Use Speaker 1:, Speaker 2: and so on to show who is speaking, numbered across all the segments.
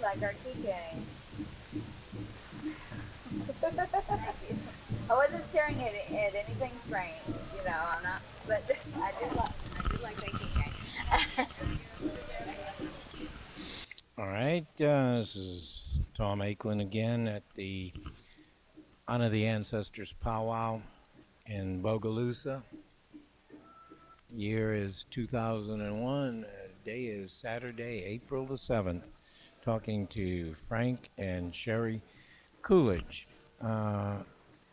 Speaker 1: like our keychain. I wasn't staring at anything strange, I'm not, but I do like that keychain.
Speaker 2: All right, this is Tom Akelin again at the Honor the Ancestors Powwow in Bogalusa. Year is 2001. Day is Saturday, April the 7th. Talking to Frank and Sherri Coolidge. I'm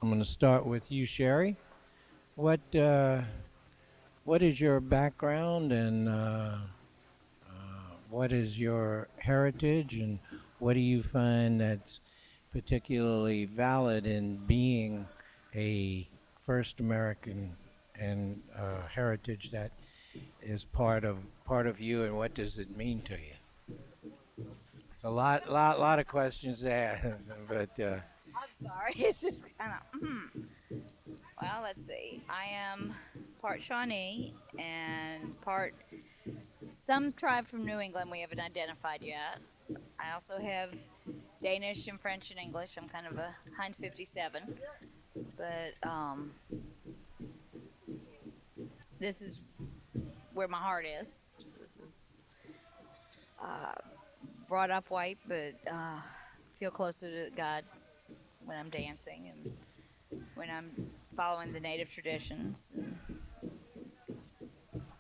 Speaker 2: going to start with you, Sherri. What uh, what is your background and what is your heritage and what do you find that's particularly valid in being a first American and heritage that is part of you, and what does it mean to you? It's a lot of questions to ask, but
Speaker 1: I'm sorry, it's just kind of. Well, let's see. I am part Shawnee and part some tribe from New England we haven't identified yet. I also have Danish and French and English. I'm kind of a Heinz 57, but this is where my heart is. This is uh, brought up white, but feel closer to God when I'm dancing and when I'm following the native traditions.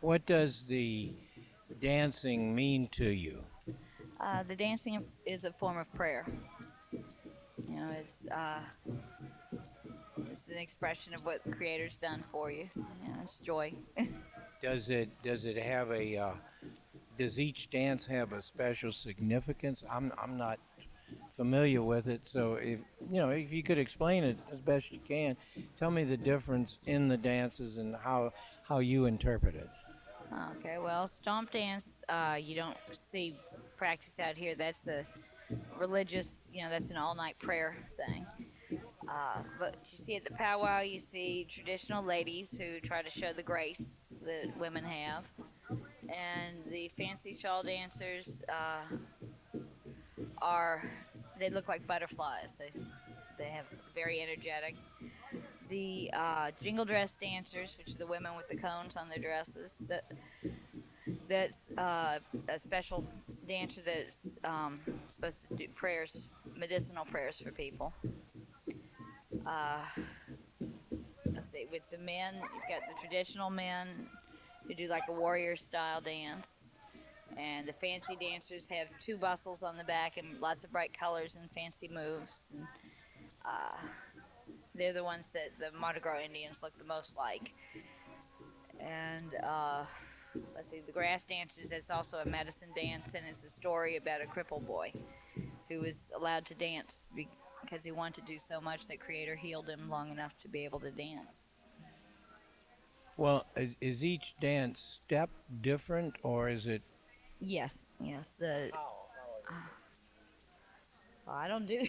Speaker 2: what does the dancing mean to you?
Speaker 1: The dancing is a form of prayer. It's an expression of what the Creator's done for you. It's joy.
Speaker 2: Does it have a does each dance have a special significance? I'm not familiar with it, so if you could explain it as best you can, tell me the difference in the dances and how you interpret it.
Speaker 1: Okay, well, stomp dance, you don't see practice out here. That's a religious, that's an all night prayer thing. But you see at the powwow, you see traditional ladies who try to show the grace that women have. And the fancy shawl dancers they look like butterflies. They have very energetic. The jingle dress dancers, which are the women with the cones on their dresses, that's a special dancer that's supposed to do prayers, medicinal prayers for people. Uh, let's see, with the men, you've got the traditional men who do like a warrior style dance. And the fancy dancers have two bustles on the back and lots of bright colors and fancy moves. And uh, they're the ones that the Mardi Gras Indians look the most like. And let's see, the grass dancers, that's also a medicine dance, and it's a story about a crippled boy who was allowed to dance because he wanted to do so much that Creator healed him long enough to be able to dance.
Speaker 2: Well, is each dance step different, or is it
Speaker 1: Yes, yes. Uh, well, I don't do.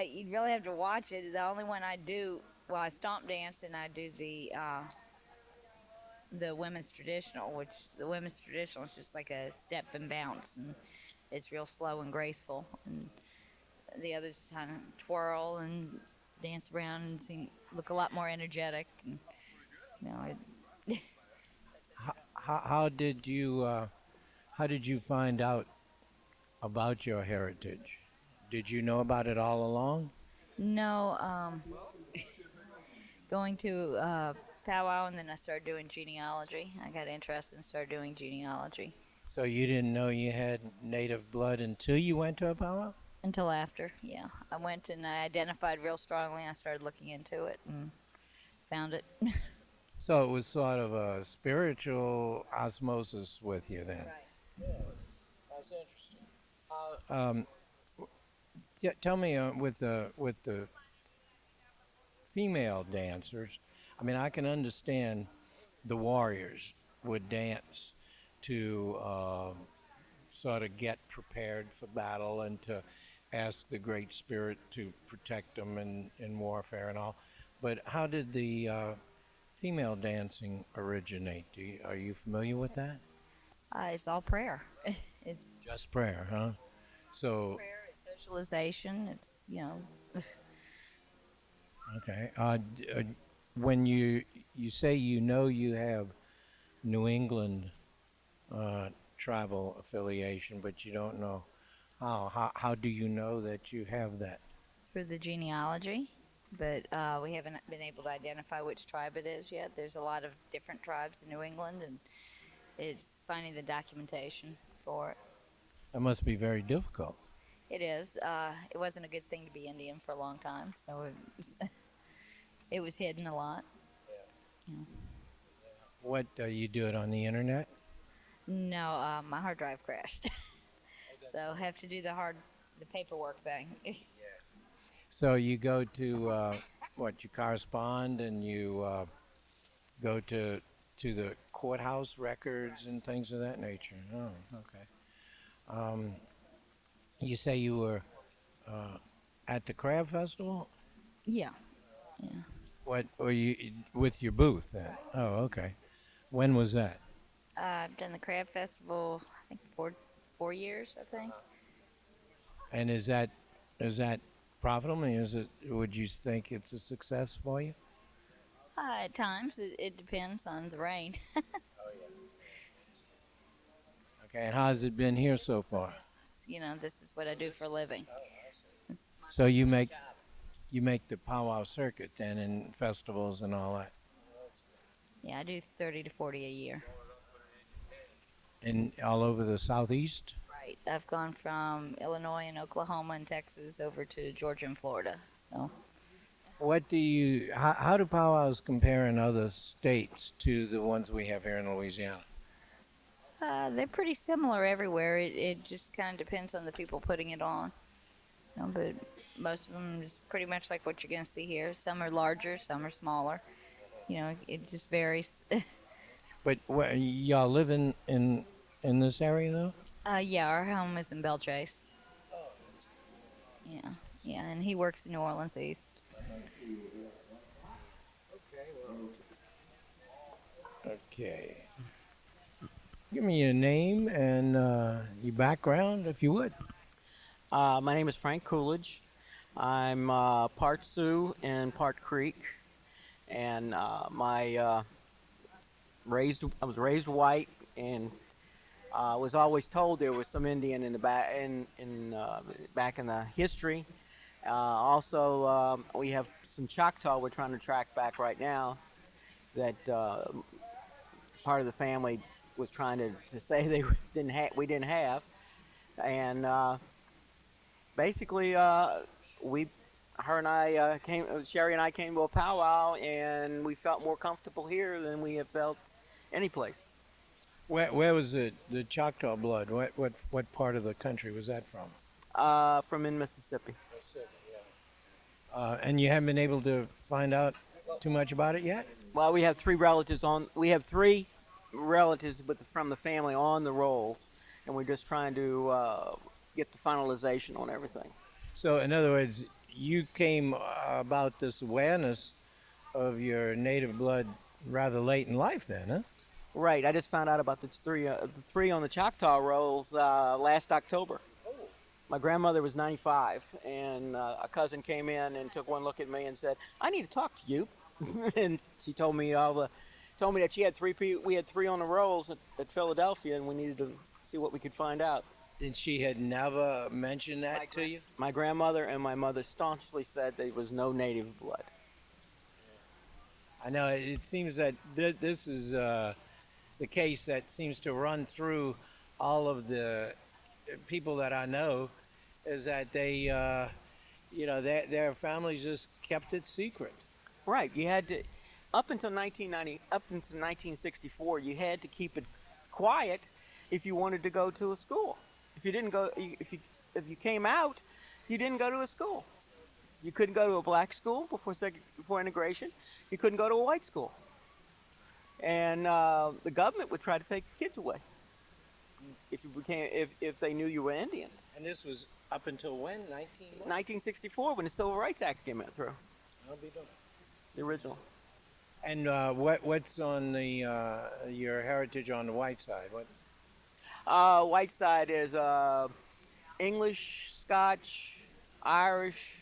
Speaker 1: You'd really have to watch it. The only one I do, well, I stomp dance and I do the women's traditional, which the women's traditional is just like a step and bounce, and it's real slow and graceful. And the others kind of twirl and dance around and look a lot more energetic. And, you know, it,
Speaker 2: how did you find out about your heritage? Did you know about it all along?
Speaker 1: no, going to powwow, and then I started doing genealogy. I got interested and started doing genealogy
Speaker 2: So you didn't know you had native blood until you went to a powwow?
Speaker 1: until after. Yeah, I went and I identified real strongly. I started looking into it and found it.
Speaker 2: So it was sort of a spiritual osmosis with you then.
Speaker 1: Right.
Speaker 2: That's interesting. Tell me with the female dancers. I mean, I can understand the warriors would dance to sort of get prepared for battle and to ask the Great Spirit to protect them in warfare and all. But how did the female dancing originate? Are you familiar with that?
Speaker 1: It's all prayer. It,
Speaker 2: Just prayer, huh? So,
Speaker 1: Prayer is socialization. It's, you know,
Speaker 2: okay. When you say you know you have New England uh, tribal affiliation, but you don't know how. How do you know that you have that?
Speaker 1: through the genealogy, but we haven't been able to identify which tribe it is yet. There's a lot of different tribes in New England, and it's finding the documentation for it.
Speaker 2: That must be very difficult.
Speaker 1: It is. It wasn't a good thing to be Indian for a long time, so it was hidden a lot. You know.
Speaker 2: What you do it on the internet?
Speaker 1: No, my hard drive crashed, so I have to do the paperwork thing.
Speaker 2: So you go to what you correspond and you go to the courthouse records and things of that nature. Oh, okay. Um, you say you were uh, at the crab festival.
Speaker 1: Yeah, yeah.
Speaker 2: What were you with your booth then? Oh, okay. When was that?
Speaker 1: I've done the crab festival. I think 4 years. I think.
Speaker 2: And is that profitable? I mean, is it? Would you think it's a success for you?
Speaker 1: At times, it depends on the rain.
Speaker 2: Okay. And how's it been here so
Speaker 1: But
Speaker 2: far?
Speaker 1: this is what I do for a living. It's
Speaker 2: So you make the powwow circuit then in festivals and all that,
Speaker 1: Yeah, I do 30 to 40 a year.
Speaker 2: and all over the southeast.
Speaker 1: Right. I've gone from Illinois and Oklahoma and Texas over to Georgia and Florida. So
Speaker 2: How do powwows compare in other states to the ones we have here in Louisiana?
Speaker 1: they're pretty similar everywhere. It just kind of depends on the people putting it on. But most of them is pretty much like what you're going to see here. Some are larger, some are smaller. It just varies.
Speaker 2: But y'all live in this area though?
Speaker 1: Yeah, our home is in Belchase. Yeah, yeah, and he works in New Orleans East.
Speaker 2: Okay. Give me your name and your background, if you would.
Speaker 3: My name is Frank Coolidge. I'm part Sioux and part Creek, and I was raised white, and was always told there was some Indian in the back back in the history. Also, we have some Choctaw we're trying to track back right now that part of the family was trying to say they we didn't have, and basically, we, her and I Sherri and I came to a powwow, and we felt more comfortable here than we have felt any place.
Speaker 2: Where was the Choctaw blood? What part of the country was that from?
Speaker 3: From in Mississippi.
Speaker 2: And you haven't been able to find out too much about it yet?
Speaker 3: Well, we have three relatives on. We have three relatives from the family on the rolls, and we're just trying to get the finalization on everything.
Speaker 2: So, in other words, you came about this awareness of your native blood rather late in life, then, huh?
Speaker 3: Right. I just found out about the three on the Choctaw rolls last October. My grandmother was 95, and a cousin came in and took one look at me and said, "I need to talk to you." And she told me that she had we had three on the rolls at Philadelphia, and we needed to see what we could find out.
Speaker 2: And she had never mentioned that to you?
Speaker 3: My grandmother and my mother staunchly said there was no native blood.
Speaker 2: I know it seems that this is the case that seems to run through all of the people that I know is that their families just kept it secret.
Speaker 3: Right. You had to, up until 1990, up until 1964, you had to keep it quiet if you wanted to go to a school. If you didn't go, if you came out, you didn't go to a school. You couldn't go to a black school before integration. You couldn't go to a white school. And the government would try to take the kids away if they knew you were Indian.
Speaker 2: And this was up until when?
Speaker 3: 1964, when the Civil Rights Act came out through.
Speaker 2: I'll be done.
Speaker 3: The original.
Speaker 2: And what's on your heritage on the white side? What?
Speaker 3: White side is English, Scotch, Irish,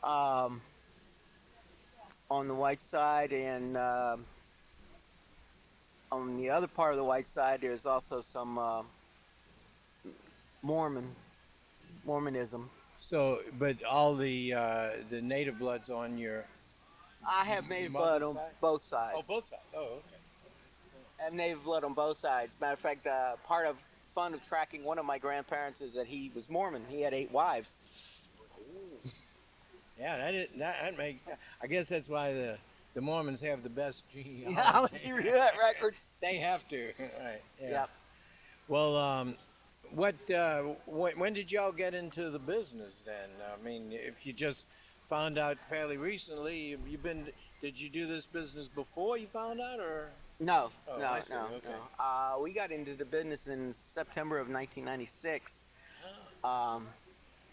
Speaker 3: um, on the white side, and on the other part of the white side, there's also some Mormon Mormonism.
Speaker 2: So, but all the native blood's on your
Speaker 3: I have native blood
Speaker 2: mother's
Speaker 3: on
Speaker 2: side?
Speaker 3: both
Speaker 2: Oh,
Speaker 3: sides.
Speaker 2: both sides. Oh, okay.
Speaker 3: I have native blood on both sides. Matter of fact, part of fun of tracking one of my grandparents is that he was Mormon. He had 8 wives.
Speaker 2: Yeah, that make. I guess that's why the Mormons have the best
Speaker 3: Yeah,
Speaker 2: genealogy.
Speaker 3: records.
Speaker 2: They have to, right? Yeah.
Speaker 3: Yeah.
Speaker 2: Well, when did y'all get into the business then? I mean, if you just found out fairly recently, you been. Did you do this business before you found out, or?
Speaker 3: No,
Speaker 2: Oh,
Speaker 3: no,
Speaker 2: I see.
Speaker 3: no,
Speaker 2: Okay.
Speaker 3: no. We got into the business in September of 1996. Um,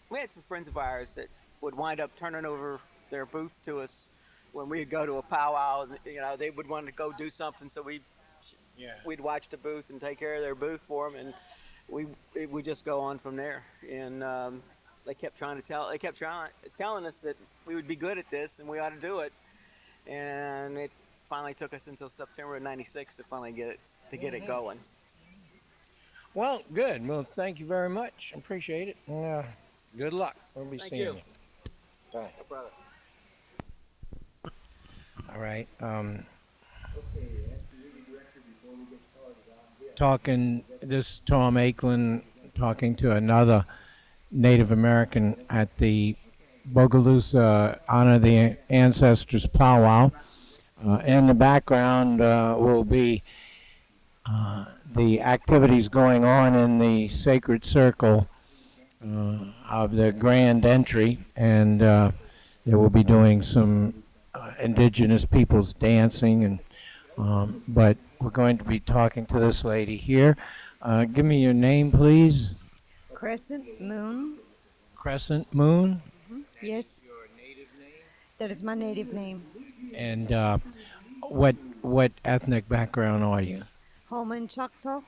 Speaker 3: we had some friends of ours that would wind up turning over their booth to us when we'd go to a powwow. You know, they would want to go do something, so
Speaker 2: Yeah.
Speaker 3: we'd watch the booth and take care of their booth for them, and we just go on from there. And they kept telling us that we would be good at this and we ought to do it. And it finally took us until September of '96 to finally get it going.
Speaker 2: Well, good. Well, thank you very much. Appreciate it. Good luck. We'll be
Speaker 3: Thank
Speaker 2: seeing
Speaker 3: you.
Speaker 2: you. Bye.
Speaker 3: No brother.
Speaker 2: All right. Talking, this is Tom Akeland talking to another Native American at the Bogalusa Honor the Ancestors Powwow. In the background will be the activities going on in the sacred circle of the grand entry, and they will be doing some indigenous peoples dancing, and but we're going to be talking to this lady here. Give me your name, please.
Speaker 4: Crescent Moon.
Speaker 2: Crescent Moon.
Speaker 4: Yes,
Speaker 2: Your native name.
Speaker 4: that is my native name.
Speaker 2: And what ethnic background are you?
Speaker 4: Homan Choctaw.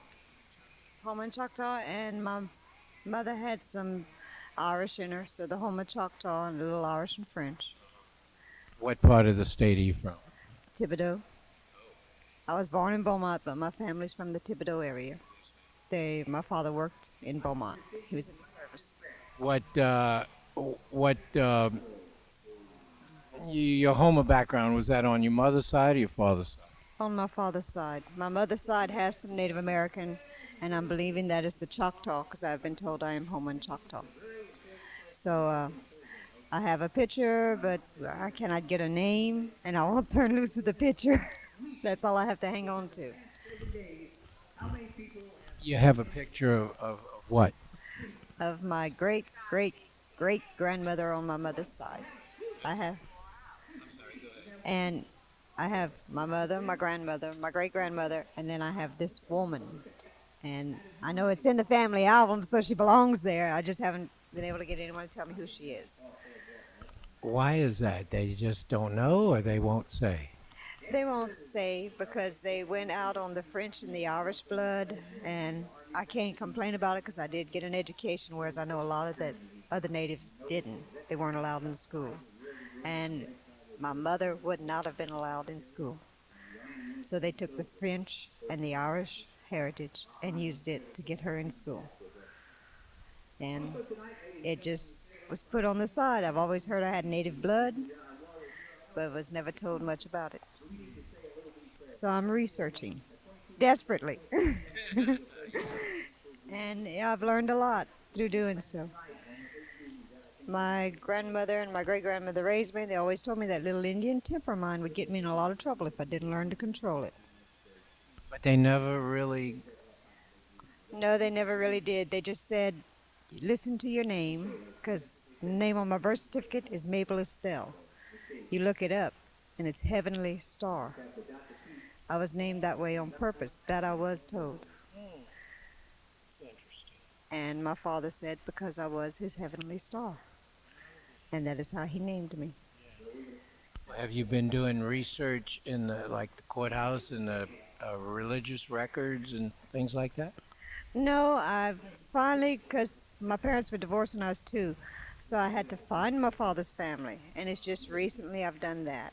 Speaker 4: Homan Choctaw, and my mother had some Irish in her, so the Homan Choctaw and a little Irish and French.
Speaker 2: What part of the state are you from?
Speaker 4: Thibodeau. I was born in Beaumont, but my family's from the Thibodeau area. My father worked in Beaumont. He was in the service.
Speaker 2: What your Homer background, was that on your mother's side or your father's side?
Speaker 4: On my father's side. My mother's side has some Native American, and I'm believing that is the Choctaw, because I've been told I am Homan Choctaw. So I have a picture, but I cannot get a name, and I won't turn loose of the picture. That's all I have to hang on to.
Speaker 2: You have a picture of what?
Speaker 4: Of my great, great, great grandmother on my mother's side. I have. And I have my mother, my grandmother, my great grandmother, and then I have this woman. And I know it's in the family album, so she belongs there. I just haven't been able to get anyone to tell me who she is.
Speaker 2: Why is that? They just don't know, or they won't say?
Speaker 4: They won't say because they went out on the French and the Irish blood, and I can't complain about it because I did get an education, whereas I know a lot of the other natives didn't. They weren't allowed in the schools. And my mother would not have been allowed in school. So they took the French and the Irish heritage and used it to get her in school. And it just was put on the side. I've always heard I had native blood, but was never told much about it. So I'm researching desperately. And yeah, I've learned a lot through doing so. My grandmother and my great-grandmother raised me. They always told me that little Indian temper of mine would get me in a lot of trouble if I didn't learn to control it.
Speaker 2: But they never really.
Speaker 4: No, they never really did. They just said, listen to your name, because the name on my birth certificate is Mabel Estelle. You look it up, and it's Heavenly Star. I was named that way on purpose. That I was told.
Speaker 2: It's interesting.
Speaker 4: And my father said because I was his heavenly star. And that is how he named me.
Speaker 2: Have you been doing research in the courthouse and the religious records and things like that?
Speaker 4: No, I've finally, because my parents were divorced when I was 2, so I had to find my father's family, and it's just recently I've done that.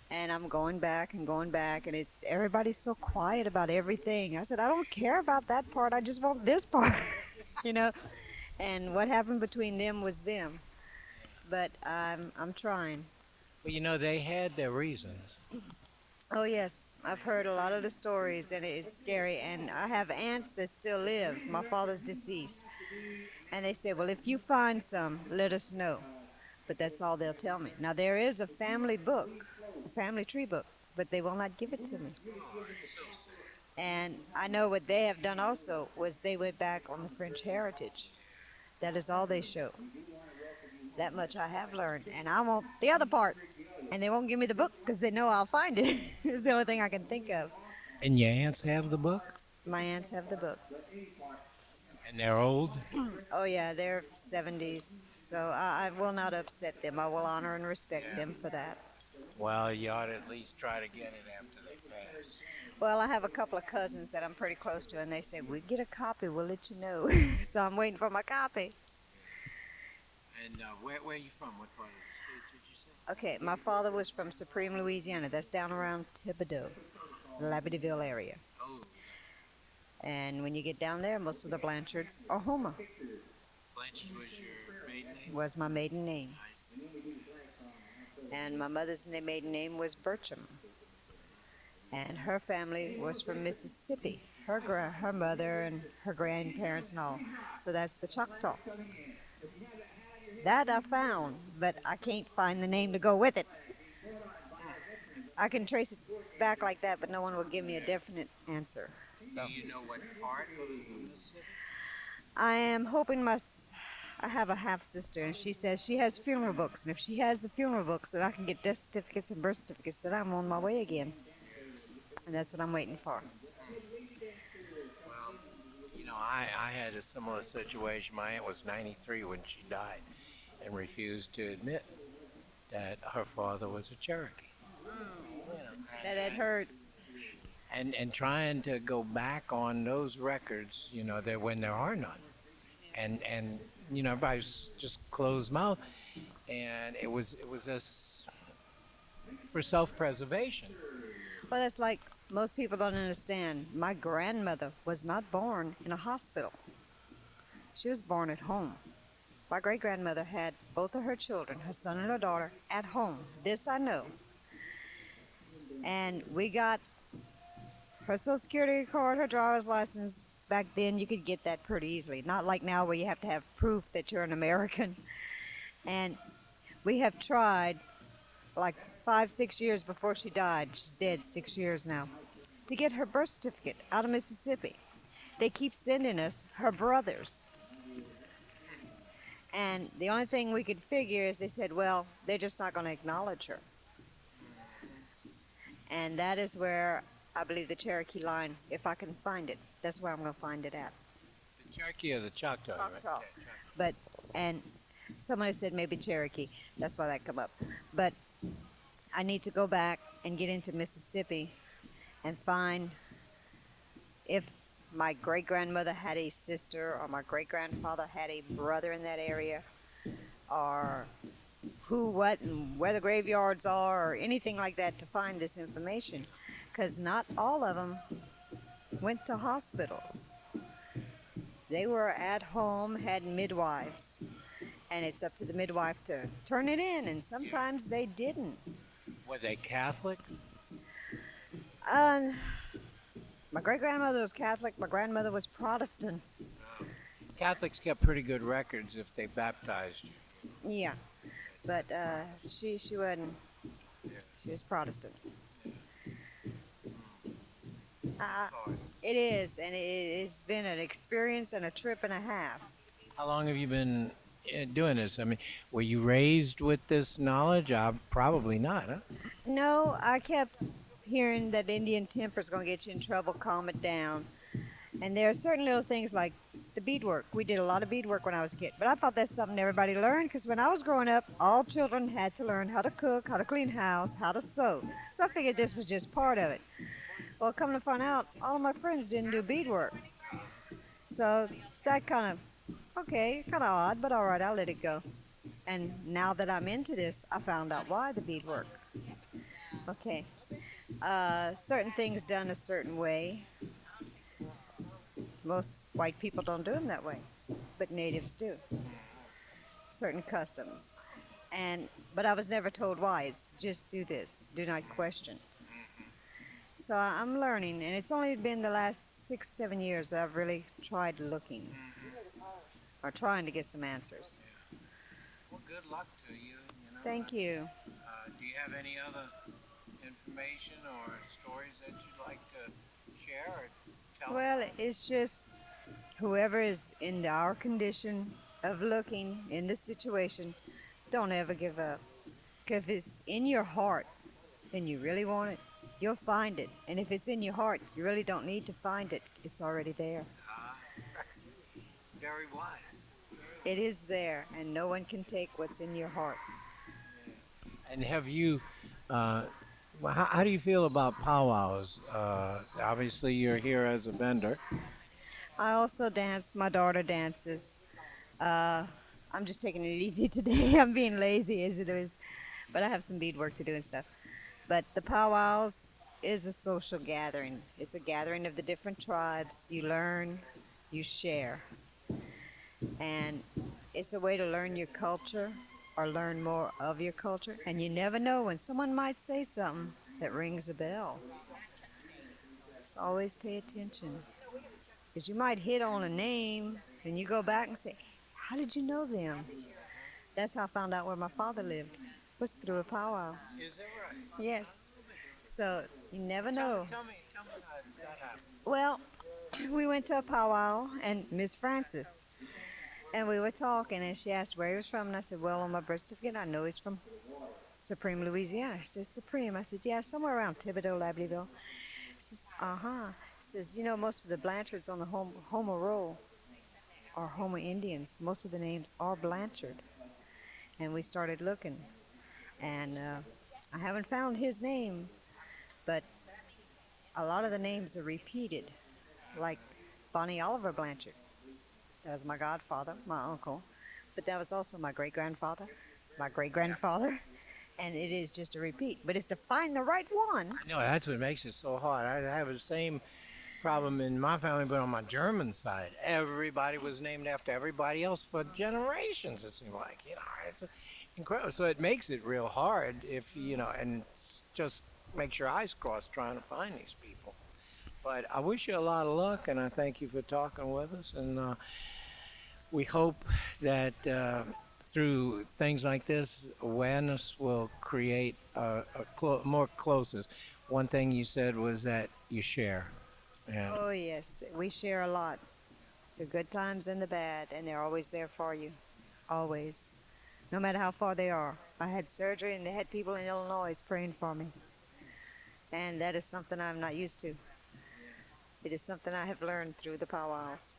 Speaker 4: And I'm going back, and everybody's so quiet about everything. I said, I don't care about that part. I just want this part, you know. And what happened between them was them. But I'm trying.
Speaker 2: Well, they had their reasons.
Speaker 4: Oh yes, I've heard a lot of the stories, and it's scary. And I have aunts that still live. My father's deceased, and they say, well, if you find some, let us know. But that's all they'll tell me. Now there is a family book, a family tree book, but they will not give it to me. And I know what they have done also was they went back on the French heritage. That is all they show. That much I have learned, and I want the other part. And they won't give me the book because they know I'll find it. It's the only thing I can think of.
Speaker 2: And your aunts have the book?
Speaker 4: My aunts have the book.
Speaker 2: And they're old?
Speaker 4: Oh yeah, they're 70s, so I will not upset them. I will honor and respect them for that.
Speaker 2: Well, you ought to at least try to get it after they pass.
Speaker 4: Well, I have a couple of cousins that I'm pretty close to, and they say, we get a copy, we'll let you know. So I'm waiting for my copy.
Speaker 2: And where are you from? What part of the state did you say?
Speaker 4: Okay, my father was from Supreme, Louisiana. That's down around Thibodaux, Labadeville area.
Speaker 2: Oh,
Speaker 4: And when you get down there, most of the Blanchards are Houma.
Speaker 2: Blanche was your maiden name?
Speaker 4: Was my maiden name.
Speaker 2: I see.
Speaker 4: And my mother's maiden name was Burcham. And her family was from Mississippi. Her mother and her grandparents and all. So that's the Choctaw. That I found, but I can't find the name to go with it. I can trace it back like that, but no one will give me a definite answer. So
Speaker 2: Do you know what part of Mississippi?
Speaker 4: I am hoping I have a half sister, and she says she has funeral books, and if she has the funeral books, then I can get death certificates and birth certificates. Then I'm on my way again, and that's what I'm waiting for.
Speaker 2: Well, I had a similar situation. My aunt was 93 when she died and refused to admit that her father was a Cherokee.
Speaker 4: That hurts.
Speaker 2: And trying to go back on those records, that when there are none. And everybody's just closed mouth. And it was just for self-preservation.
Speaker 4: Well, that's like most people don't understand. My grandmother was not born in a hospital. She was born at home. My great-grandmother had both of her children, her son and her daughter, at home. This I know. And we got her Social Security card, her driver's license. Back then, you could get that pretty easily. Not like now where you have to have proof that you're an American. And we have tried, like 5-6 years before she died, she's dead 6 years now, to get her birth certificate out of Mississippi. They keep sending us her brothers. And the only thing we could figure is they said, well, they're just not going to acknowledge her. And that is where I believe the Cherokee line, if I can find it, that's where I'm going to find it at.
Speaker 2: The Cherokee or the Choctaw?
Speaker 4: Choctaw.
Speaker 2: Right? Yeah,
Speaker 4: But, and someone said maybe Cherokee. That's why that come up. But I need to go back and get into Mississippi and find if my great-grandmother had a sister or my great-grandfather had a brother in that area, or who, what, and where the graveyards are, or anything like that to find this information. Because not all of them went to hospitals. They were at home, had midwives, and it's up to the midwife to turn it in, and sometimes they didn't.
Speaker 2: Were they Catholic?
Speaker 4: My great-grandmother was Catholic, my grandmother was Protestant.
Speaker 2: Catholics kept pretty good records if they baptized you.
Speaker 4: Yeah, but she wasn't, she was Protestant. It is, and it's been an experience and a trip and a half.
Speaker 2: How long have you been doing this? I mean, were you raised with this knowledge? Probably not, huh?
Speaker 4: No, I kept hearing that Indian temper is going to get you in trouble, calm it down. And there are certain little things like the beadwork. We did a lot of beadwork when I was a kid, but I thought that's something everybody learned because when I was growing up, all children had to learn how to cook, how to clean house, how to sew. So I figured this was just part of it. Well, come to find out, all of my friends didn't do beadwork. So that kind of, okay, kind of odd, but all right, I'll let it go. And now that I'm into this, I found out why the beadwork. Okay, certain things done a certain way. Most white people don't do them that way, but natives do. Certain customs. And but I was never told why. It's just do this. Do not question. So I'm learning, and it's only been the last 6, 7 years that I've really tried looking or trying to get some answers.
Speaker 2: Well, good luck to you.
Speaker 4: Thank you.
Speaker 2: Do you have any other information or stories that you'd like to share or tell us?
Speaker 4: Well, it's just whoever is in our condition of looking in this situation, don't ever give up. 'Cause if it's in your heart and you really want it, you'll find it. And if it's in your heart, you really don't need to find it. It's already there.
Speaker 2: Ah, very wise.
Speaker 4: It is there, and no one can take what's in your heart.
Speaker 2: And have you, how do you feel about powwows? Obviously, you're here as a vendor.
Speaker 4: I also dance. My daughter dances. Uh, I'm just taking it easy today. I'm being lazy as it is, but I have some beadwork to do and stuff. But the powwows is a social gathering. It's a gathering of the different tribes. You learn, you share, and it's a way to learn your culture or learn more of your culture. And you never know when someone might say something that rings a bell. So always pay attention. Because you might hit on a name, and you go back and say, how did you know them? That's how I found out where my father lived, was through a powwow.
Speaker 2: Is that right?
Speaker 4: Yes. So you never know.
Speaker 2: Tell me how that happened.
Speaker 4: Well, we went to a powwow, and Miss Francis, and we were talking, and she asked where he was from, and I said, well, on my birth certificate, I know he's from Supreme, Louisiana. She says, Supreme. I said, yeah, somewhere around Thibodaux, Labadeville. She says, uh-huh. She says, you know, most of the Blanchards on the Homo roll are Homo Indians. Most of the names are Blanchard. And we started looking, and I haven't found his name, but a lot of the names are repeated, like Bonnie Oliver Blanchard. That was my godfather, my uncle, but that was also my great-grandfather, my great-grandfather, and it is just a repeat. But it's to find the right one.
Speaker 2: I know that's what makes it so hard. I have the same problem in my family, but on my German side, everybody was named after everybody else for generations. It seemed like, it's incredible. So it makes it real hard if and just makes your eyes cross trying to find these people. But I wish you a lot of luck, and I thank you for talking with us. And we hope that through things like this, awareness will create more closeness. One thing you said was that you share. And
Speaker 4: Oh, yes, we share a lot, the good times and the bad, and they're always there for you, always, no matter how far they are. I had surgery, and they had people in Illinois praying for me, and that is something I'm not used to. It is something I have learned through the powwows.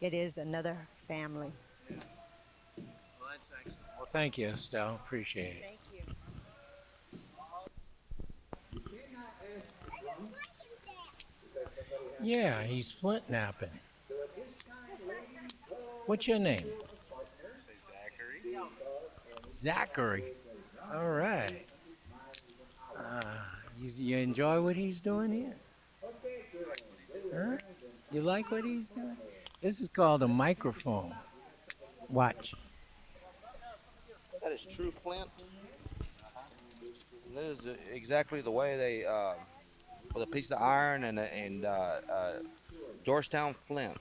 Speaker 4: It is another family.
Speaker 2: well, that's excellent. Well, thank you, Estelle. Appreciate it.
Speaker 4: Thank you.
Speaker 2: Yeah, he's flint napping. What's your name? Zachary. All right. You enjoy what he's doing here? Huh? You like what he's doing? This is called a microphone. Watch.
Speaker 5: That is true flint. And this is exactly the way they, with a piece of iron and Georgetown flint.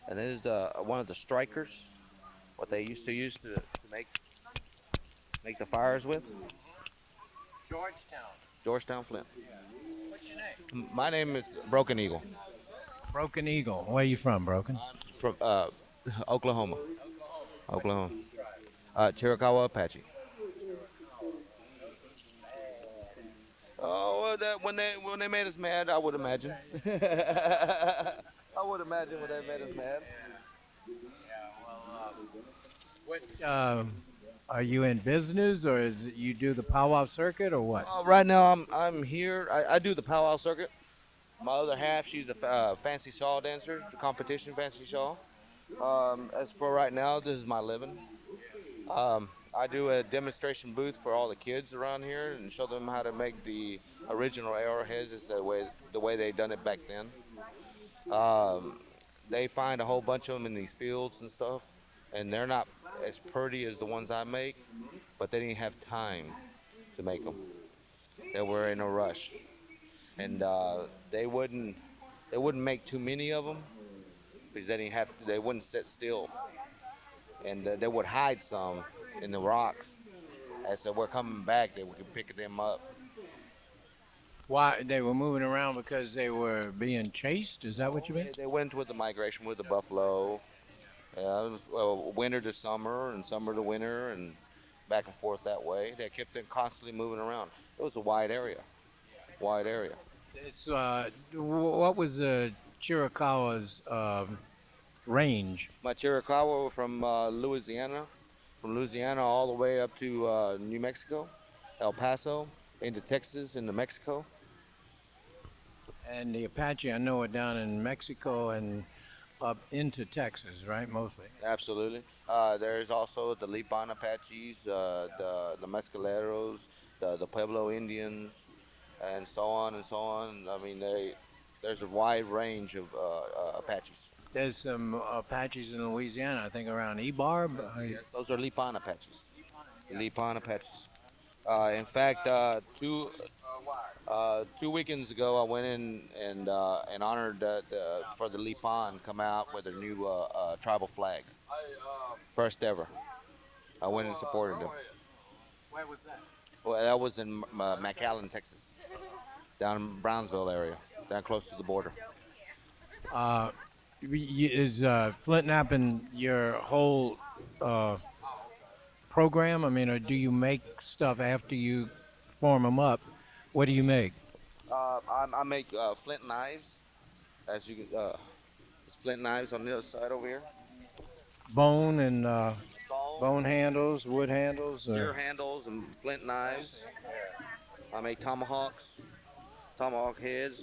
Speaker 5: And this is one of the strikers, what they used to use to make the fires with.
Speaker 2: Georgetown.
Speaker 5: Georgetown flint.
Speaker 2: What's your name?
Speaker 5: My name is Broken Eagle.
Speaker 2: Broken Eagle. Where you from, Broken?
Speaker 5: From Oklahoma. Oklahoma. Chiricahua Apache. Oh, well, when they made us mad, I would imagine. I would imagine when they made us mad.
Speaker 2: What? Are you in business, or is you do the powwow circuit, or what?
Speaker 5: Right now, I'm here. I do the powwow circuit. My other half, she's a fancy shawl dancer, competition fancy shawl. As for right now, this is my living. I do a demonstration booth for all the kids around here and show them how to make the original arrowheads. It's the way they done it back then. Um, they find a whole bunch of them in these fields and stuff, and they're not as pretty as the ones I make, but they didn't have time to make them. They were in a rush, and they wouldn't make too many of them because they wouldn't sit still, and they would hide some in the rocks. As they were coming back, they would pick them up.
Speaker 2: Why they were moving around because they were being chased? Is that what you mean?
Speaker 5: They went with the migration with the buffalo, winter to summer and summer to winter, and back and forth that way. They kept them constantly moving around. It was a wide area, wide area.
Speaker 2: It's what was Chiricahua's range?
Speaker 5: My Chiricahua from Louisiana all the way up to New Mexico, El Paso, into Texas, into Mexico.
Speaker 2: And the Apache, I know, are down in Mexico and up into Texas, right? Mostly.
Speaker 5: Absolutely. There's also the Lipan Apaches, the Mescaleros, the Pueblo Indians, and so on and so on. I mean, there's a wide range of Apaches.
Speaker 2: There's some Apaches in Louisiana, I think, around Ebarb.
Speaker 5: Yes, those are Lipan Apaches. Lipan Apaches. In fact, 2 weekends ago, I went in and honored for the Lipan come out with their new tribal flag, first ever. I went and supported them.
Speaker 2: Where was that?
Speaker 5: Well, that was in McAllen, Texas, down in Brownsville area, down close to the border.
Speaker 2: Uh, is Flint Knapping your whole program? I mean, or do you make stuff after you form them up? What do you make?
Speaker 5: I make flint knives, as you can, flint knives on the other side over here.
Speaker 2: Bone and
Speaker 5: Bone,
Speaker 2: bone handles, wood handles.
Speaker 5: deer handles, and flint knives. I make tomahawks, tomahawk heads.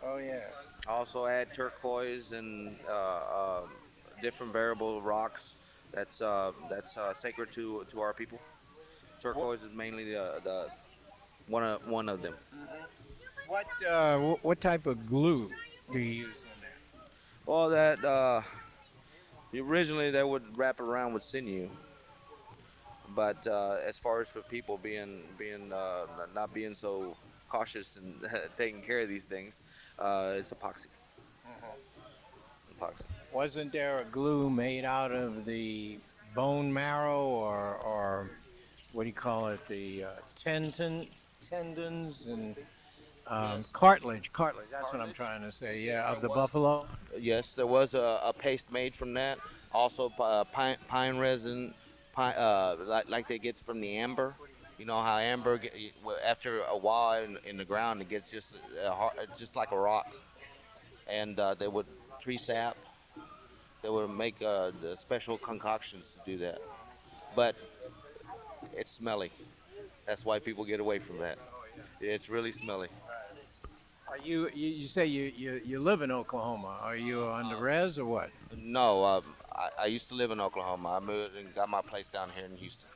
Speaker 2: Oh yeah.
Speaker 5: I also add turquoise and different variable rocks. That's sacred to our people. Turquoise is mainly the one of them.
Speaker 2: What type of glue do you use in there?
Speaker 5: Well, that originally they would wrap it around with sinew, but as far as for people being not being so cautious and taking care of these things, it's epoxy. Epoxy.
Speaker 2: Wasn't there a glue made out of the bone marrow or what do you call it? The tendons and
Speaker 5: Yes.
Speaker 2: cartilage. Cartilage. That's what I'm trying to say. Yeah, of the buffalo.
Speaker 5: Yes, there was a paste made from that. Also, pine resin, like they get from the amber. You know how amber, after a while in the ground, it gets just like a rock. And they would tree sap. They would make the special concoctions to do that. But it's smelly. That's why people get away from that. It's really smelly.
Speaker 2: Are you say you live in Oklahoma? Are you on the res or what?
Speaker 5: No, I used to live in Oklahoma. I moved and got my place down here in Houston.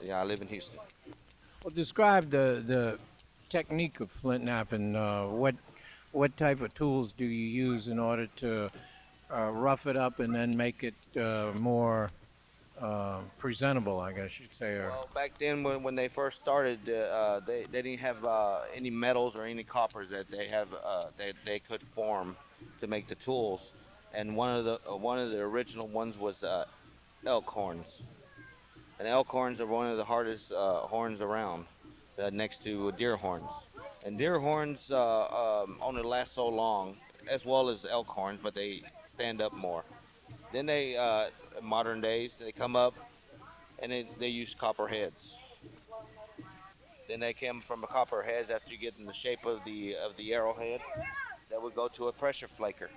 Speaker 5: Yeah, I live in Houston.
Speaker 2: Well, describe the technique of flint knapping. What type of tools do you use in order to rough it up and then make it more presentable, I guess you'd say? Or
Speaker 5: Well, back then when they first started, they didn't have any metals or any coppers that they could form to make the tools, and one of the original ones was elk horns, and elk horns are one of the hardest horns around, next to deer horns, and deer horns only last so long, as well as elk horns, but they stand up more. Then in modern days, they come up and they use copper heads. Then they came from a copper heads after you get in the shape of the arrowhead. That would go to a pressure flaker.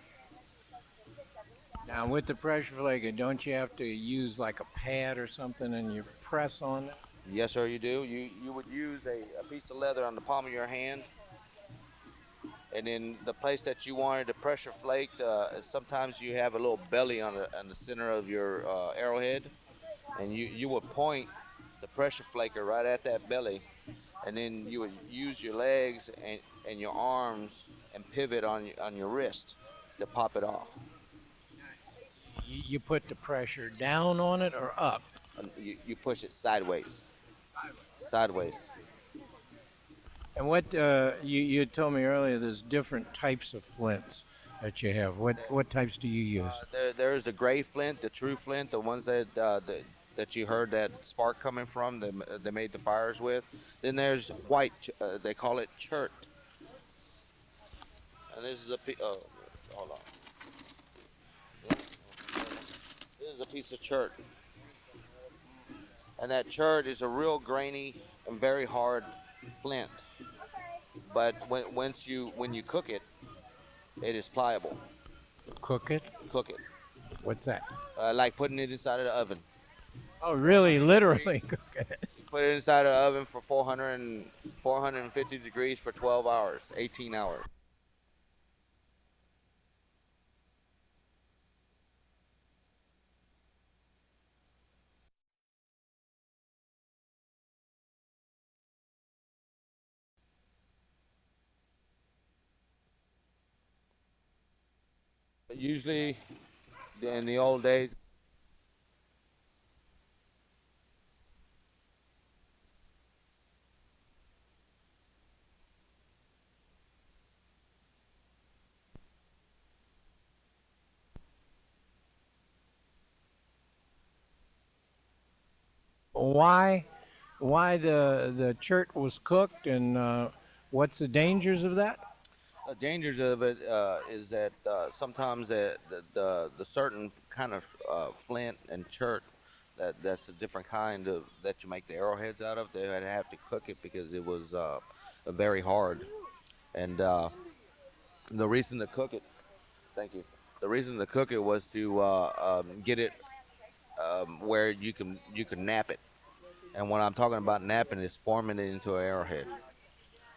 Speaker 2: now with the pressure flaker, don't you have to use like a pad or something and you press on it?
Speaker 5: Yes, sir, you do. You would use a piece of leather on the palm of your hand, And then the place that you wanted to pressure flake, sometimes you have a little belly on the center of your arrowhead, and you would point the pressure flaker right at that belly, and then you would use your legs and your arms and pivot on your wrist to pop it off.
Speaker 2: You put the pressure down on it or up?
Speaker 5: And you push it sideways, sideways.
Speaker 2: And what you told me earlier, there's different types of flints that you have. What types do you use?
Speaker 5: There's the gray flint, the true flint, the ones that you heard that spark coming from. They made the fires with. Then there's white. They call it chert. And this is hold on. This is a piece of chert, and that chert is a real grainy and very hard flint. But when you cook it, it is pliable.
Speaker 2: Cook it?
Speaker 5: Cook it,
Speaker 2: What's that?
Speaker 5: like putting it inside of the oven.
Speaker 2: Oh, really? Literally cook it?
Speaker 5: You put it inside of the oven for 450 degrees for 12 hours, 18 hours. Usually, in the old days,
Speaker 2: Why? Why the chert was cooked, and what's the dangers of that?
Speaker 5: the dangers of it is that sometimes the certain kind of flint and chert that's a different kind of that you make the arrowheads out of. They had to have to cook it because it was very hard. And the reason to cook it, thank you. The reason to cook it was to get it where you can nap it. And when I'm talking about napping, is forming it into an arrowhead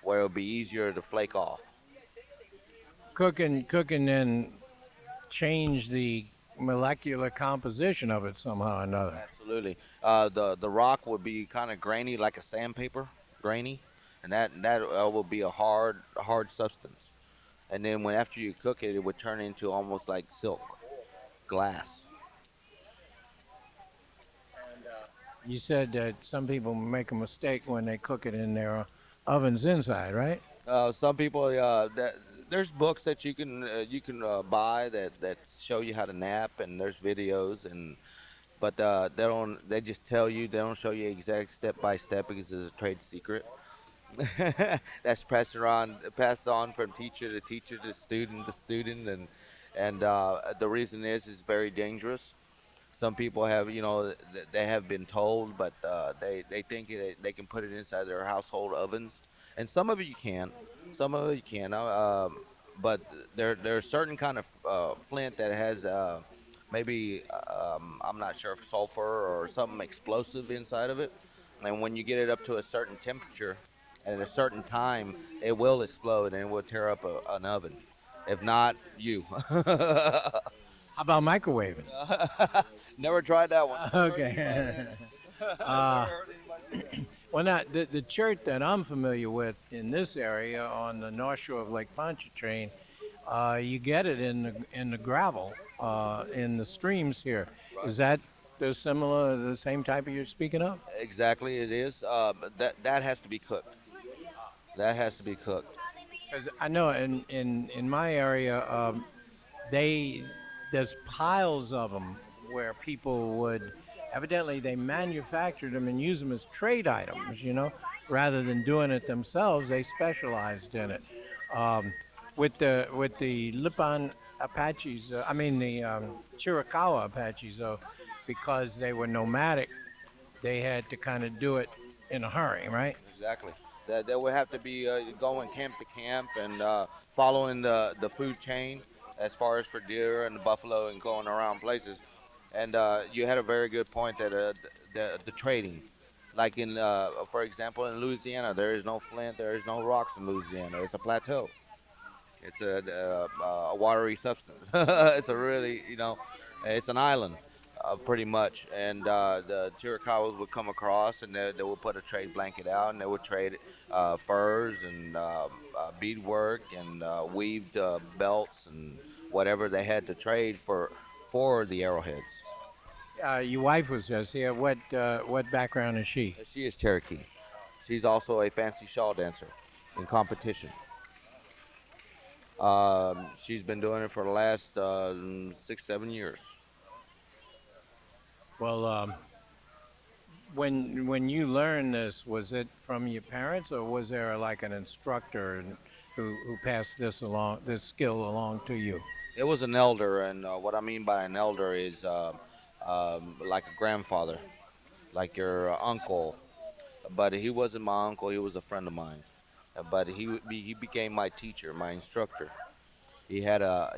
Speaker 5: where it'll be easier to flake off.
Speaker 2: Cooking then change the molecular composition of it somehow or another.
Speaker 5: Absolutely. The rock would be kind of grainy, like a sandpaper, grainy, and that will be a hard substance. And then when after you cook it, it would turn into almost like silk, glass.
Speaker 2: You said that some people make a mistake when they cook it in their ovens inside, right?
Speaker 5: Some people there's books that you can buy that show you how to nap, and there's videos, but they just tell you, they don't show you exact step by step because it's a trade secret. That's passed on from teacher to teacher to student, and the reason is it's very dangerous. Some people have, they have been told, but they think they can put it inside their household ovens, and some of it you can, some of it you can. But there's certain kind of flint that has maybe I'm not sure if sulfur or something explosive inside of it, and when you get it up to a certain temperature at a certain time, it will explode and it will tear up an oven. If not, you.
Speaker 2: How about microwaving?
Speaker 5: Never tried that one.
Speaker 2: Okay. uh, well, not the chert that I'm familiar with in this area on the north shore of Lake Pontchartrain. You get it in the gravel in the streams here. Is that the same type of you're speaking of?
Speaker 5: Exactly, it is. That has to be cooked. That has to be cooked.
Speaker 2: Because I know in my area, they there's piles of them where people would evidently they manufactured them and use them as trade items, rather than doing it themselves. They specialized in it. Um, with the Lipan Apaches, I mean the Chiricahua Apaches, though, because they were nomadic, they had to kind of do it in a hurry, right?
Speaker 5: Exactly. That they would have to be going camp to camp and following the food chain as far as for deer and the buffalo and going around places. And you had a very good point that the trading, like for example, in Louisiana, there is no flint, there is no rocks in Louisiana. It's a plateau. It's a watery substance. It's a really, it's an island, pretty much. And the Chiricahuas would come across, and they would put a trade blanket out, and they would trade furs and beadwork and weaved belts and whatever they had to trade for the arrowheads.
Speaker 2: Your wife was just here. What background is she?
Speaker 5: She is Cherokee. She's also a fancy shawl dancer in competition. She's been doing it for the last 6, 7 years.
Speaker 2: Well, when you learned this, was it from your parents, or was there like an instructor who passed this skill along to you?
Speaker 5: It was an elder, and what I mean by an elder is like a grandfather, like your uncle. But he wasn't my uncle; he was a friend of mine. But he became my teacher, my instructor. He had a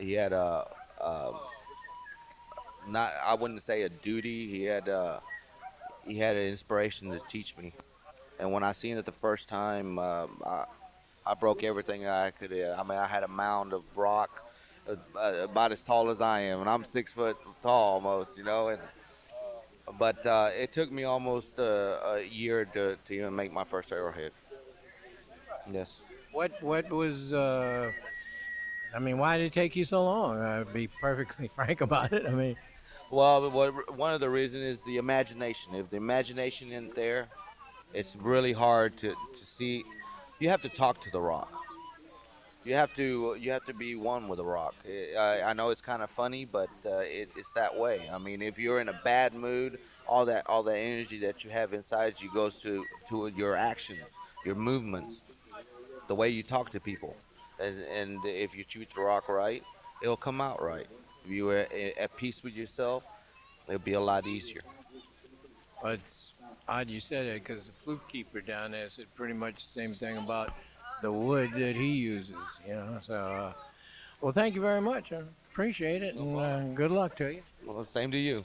Speaker 5: not, I wouldn't say a duty. He had an inspiration to teach me. And when I seen it the first time, I broke everything I could. I mean, I had a mound of rock about as tall as I am, and I'm 6 foot tall almost, And but it took me almost a year to even make my first arrowhead. Yes.
Speaker 2: What was I mean, why did it take you so long? Be perfectly frank about it. I mean,
Speaker 5: Well, one of the reasons is the imagination. If the imagination isn't there, it's really hard to see. You have to talk to the rock. You have to be one with the rock. I know it's kind of funny, but it's that way. I mean, if you're in a bad mood, all that energy that you have inside you goes to your actions, your movements, the way you talk to people, and if you treat the rock right, it'll come out right. If you are at peace with yourself, it'll be a lot easier.
Speaker 2: it's odd you said it because the flute keeper down there said pretty much the same thing about the wood that he uses. So well, thank you very much. I appreciate it, and good luck to you.
Speaker 5: Well, same to you.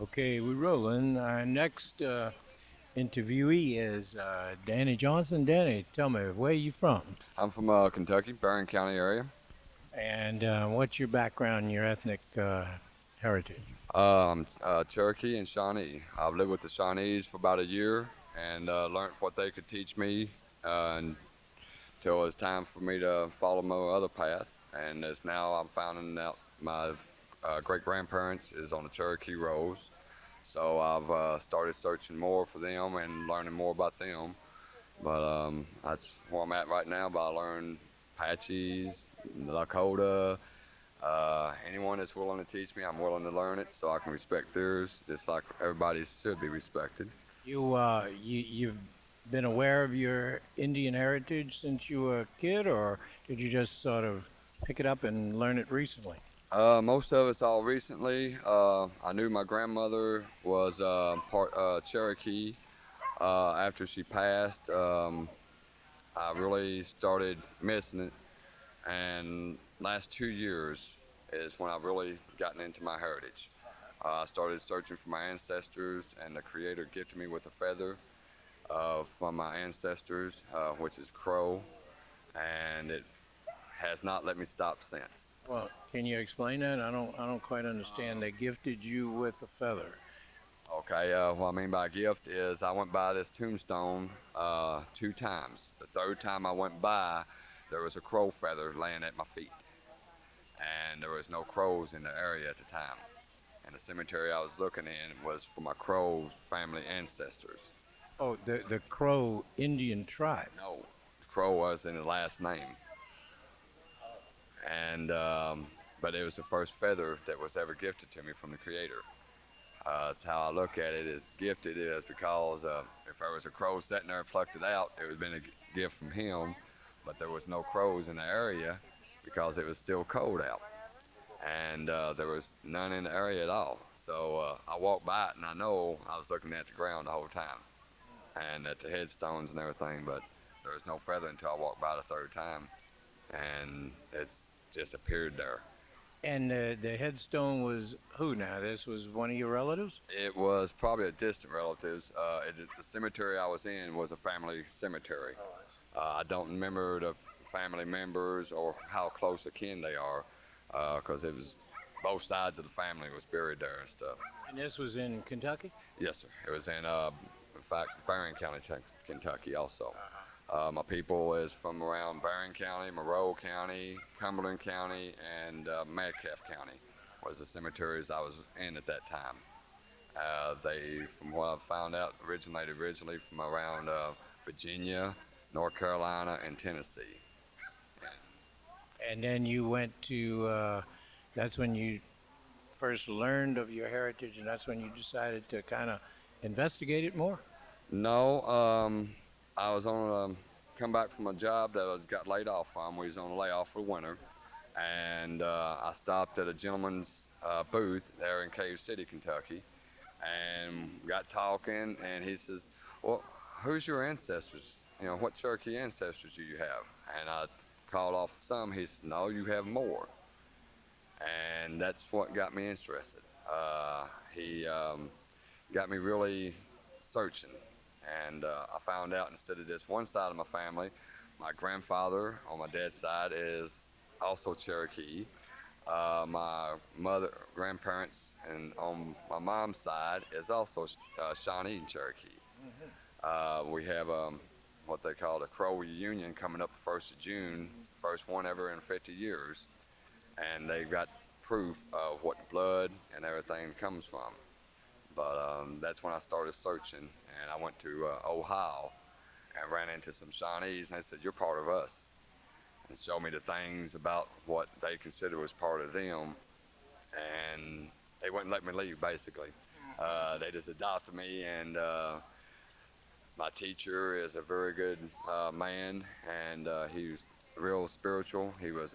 Speaker 2: Okay, we're rolling. Our next interviewee is Danny Johnson. Danny, tell me, where are you from?
Speaker 6: I'm from Kentucky, Barron County area.
Speaker 2: And what's your background, your ethnic heritage?
Speaker 6: Cherokee and Shawnee. I've lived with the Shawnees for about a year and learned what they could teach me until it was time for me to follow my other path. And as now I'm finding out my great grandparents is on the Cherokee Rolls. So I've started searching more for them and learning more about them. But that's where I'm at right now. But I learned Apaches, Lakota, anyone that's willing to teach me, I'm willing to learn it so I can respect theirs, just like everybody should be respected.
Speaker 2: You've been aware of your Indian heritage since you were a kid, or did you just sort of pick it up and learn it recently?
Speaker 6: Most of it's all recently. I knew my grandmother was part Cherokee. After she passed, I really started missing it, and last 2 years is when I've really gotten into my heritage. I started searching for my ancestors, and the Creator gifted me with a feather from my ancestors, which is Crow, and it has not let me stop since.
Speaker 2: Well, can you explain that? I don't quite understand. They gifted you with a feather.
Speaker 6: Okay, what I mean by gift is I went by this tombstone 2 times. The third time I went by, there was a crow feather laying at my feet, and there was no crows in the area at the time. And the cemetery I was looking in was for my Crow family ancestors.
Speaker 2: Oh, the Crow Indian tribe.
Speaker 6: No, Crow was in the last name, and but it was the first feather that was ever gifted to me from the Creator. That's how I look at it. Is gifted is because if there was a crow sitting there and plucked it out, it would have been a gift from him. But there was no crows in the area because it was still cold out, and there was none in the area at all. So I walked by it, and I know I was looking at the ground the whole time, and at the headstones and everything. But there was no feather until I walked by the third time, and it's just appeared there.
Speaker 2: And the headstone was who now? This was one of your relatives?
Speaker 6: It was probably a distant relatives. The cemetery I was in was a family cemetery. I don't remember the family members or how close akin they are, because it was both sides of the family was buried there and stuff.
Speaker 2: And this was in Kentucky?
Speaker 6: Yes, sir. It was in fact, Barron County, Kentucky, also. My people is from around Barron County, Monroe County, Cumberland County, and Metcalfe County was the cemeteries I was in at that time. They, from what I've found out, originated originally from around Virginia, North Carolina, and Tennessee.
Speaker 2: And then you went to, that's when you first learned of your heritage, and that's when you decided to kind of investigate it more?
Speaker 6: No, I was on come back from a job that I got laid off from. We was on a layoff for winter, and I stopped at a gentleman's booth there in Cave City, Kentucky, and got talking. And he says, "Well, who's your ancestors? You know, what Cherokee ancestors do you have?" And I called off some. He said, "No, you have more." And that's what got me interested. He got me really searching, and I found out instead of just one side of my family, my grandfather on my dad's side is also Cherokee. My mother, grandparents, and on my mom's side is also Shawnee and Cherokee. We have what they call the Creole reunion coming up the 1st of June, first one ever in 50 years, and they got proof of what the blood and everything comes from. But that's when I started searching, and I went to Ohio and ran into some Shawnees, and they said, "You're part of us," and showed me the things about what they considered was part of them, and they wouldn't let me leave. Basically, they just adopted me, and my teacher is a very good man, and he was real spiritual. He was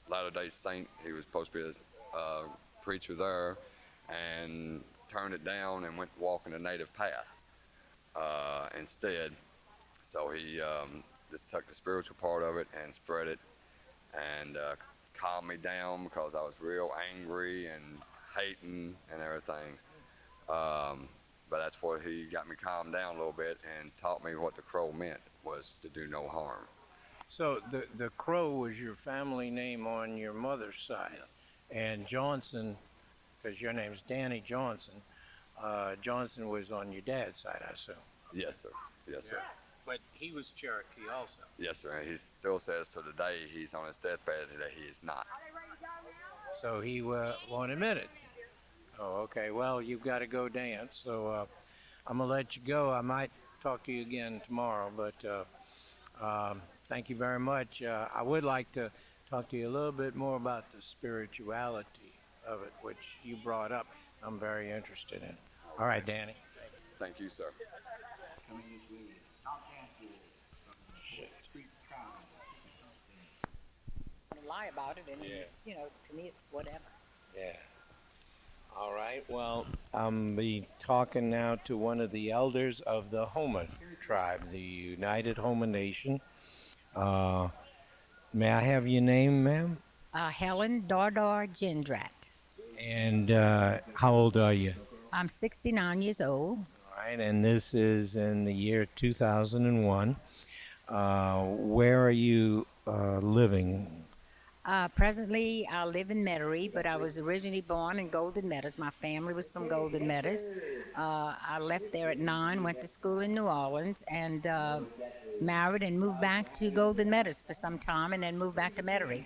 Speaker 6: Latter-day Saint. He was supposed to be a preacher there, and turned it down and went walking the native path instead. So he just took the spiritual part of it and spread it, and calmed me down because I was real angry and hating and everything. But that's what he got me calmed down a little bit and taught me what the crow meant was to do no harm.
Speaker 2: So the Crow was your family name on your mother's side, and Johnson, because your name's Danny Johnson, Johnson was on your dad's side, I assume.
Speaker 6: Yes, sir. Yes, sir.
Speaker 2: But he was Cherokee also.
Speaker 6: Yes, sir. And he still says to the day he's on his deathbed that he is not.
Speaker 2: So he won't admit it. Oh, okay. Well, you've got to go dance, so I'm gonna let you go. I might talk to you again tomorrow, but thank you very much. I would like to talk to you a little bit more about the spirituality of it, which you brought up. I'm very interested in. All right, Danny.
Speaker 6: Thank you, sir.
Speaker 1: Lie about it, and it's, to me, it's whatever.
Speaker 2: Yeah. All right. Well, I'm be talking now to one of the elders of the Homa tribe, the United Homa Nation. May I have your name, ma'am?
Speaker 7: Helen Dardar Gendrat.
Speaker 2: And how old are you?
Speaker 7: I'm 69 years old.
Speaker 2: All right. And this is in the year 2001. Where are you living?
Speaker 7: Presently, I live in Metairie, but I was originally born in Golden Meadows. My family was from Golden Meadows. I left there at 9, went to school in New Orleans, and married and moved back to Golden Meadows for some time, and then moved back to Metairie.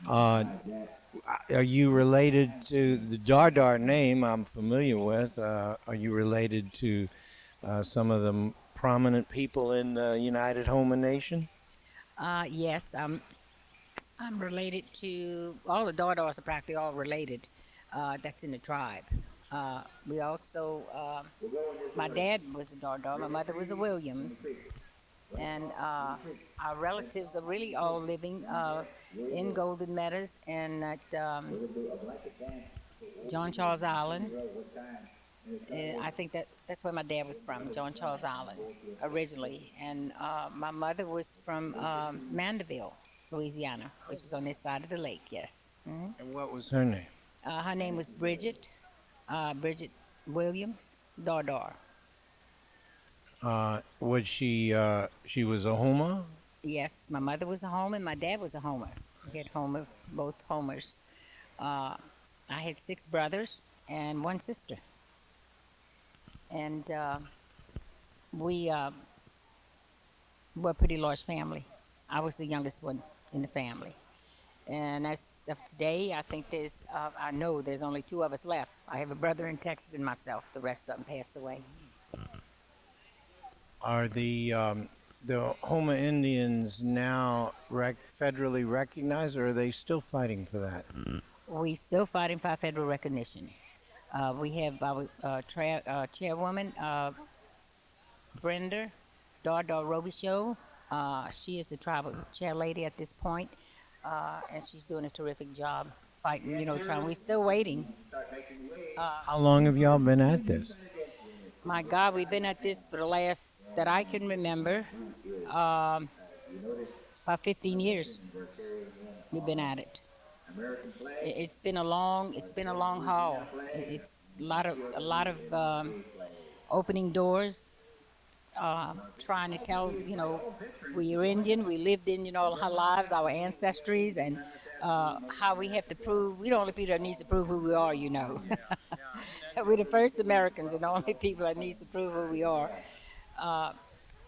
Speaker 2: Are you related to the Dardar name I'm familiar with? Are you related to some of the prominent people in the United Homa Nation?
Speaker 7: Yes, I'm related to all the Dardars are practically all related. That's in the tribe. We also, my dad was a Dardar, my mother was a William, and our relatives are really all living in Golden Meadows and at John Charles Island. I think that's where my dad was from, John Charles Island, originally. And my mother was from Mandeville. Louisiana, which is on this side of the lake. Yes.
Speaker 2: And what was her name?
Speaker 7: Her name was Bridget Williams Dardar.
Speaker 2: She was a Homa?
Speaker 7: Yes, my mother was a homer and my dad was a homer. We had both homers. Uh, I had six brothers and one sister, and we were a pretty large family. I was the youngest one in the family, and as of today, I know there's only two of us left. I have a brother in Texas and myself. The rest of them passed away.
Speaker 2: Are the Homa Indians now federally recognized, or are they still fighting for that?
Speaker 7: We still fighting for federal recognition. We have our chairwoman, Brenda Dardar Robichaud. She is the tribal chair lady at this point, and she's doing a terrific job fighting. Trying. We're still waiting.
Speaker 2: How long have y'all been at this?
Speaker 7: My God, we've been at this for the last that I can remember, um, about 15 years. We've been at it. It's been a long haul. It's a lot of opening doors, trying to tell, we're Indian, we lived Indian all our lives, our ancestries, and how we have to prove, we're the only people that needs to prove who we are. We're the first Americans and the only people that needs to prove who we are. Uh,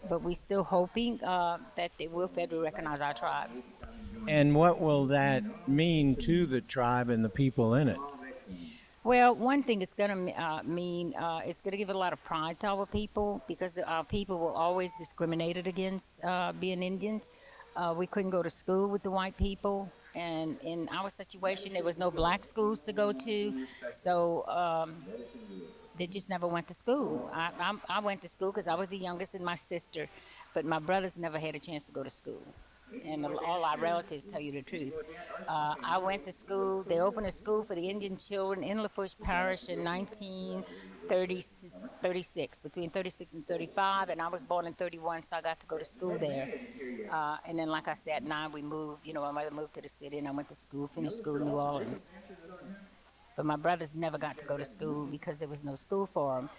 Speaker 7: but we're still hoping that they will federally recognize our tribe.
Speaker 2: And what will that mean to the tribe and the people in it?
Speaker 7: Well, one thing it's going to mean, it's going to give a lot of pride to our people because our people were always discriminated against being Indians. We couldn't go to school with the white people, and in our situation, there was no black schools to go to, so they just never went to school. I went to school because I was the youngest and my sister, but my brothers never had a chance to go to school. And all our relatives tell you the truth. I went to school. They opened a school for the Indian children in Lafourche Parish in 1936, between 36 and 35, and I was born in 31, so I got to go to school there. And then, like I said, at 9 we moved. My mother moved to the city, and I went to school, finished school in New Orleans. But my brothers never got to go to school because there was no school for them.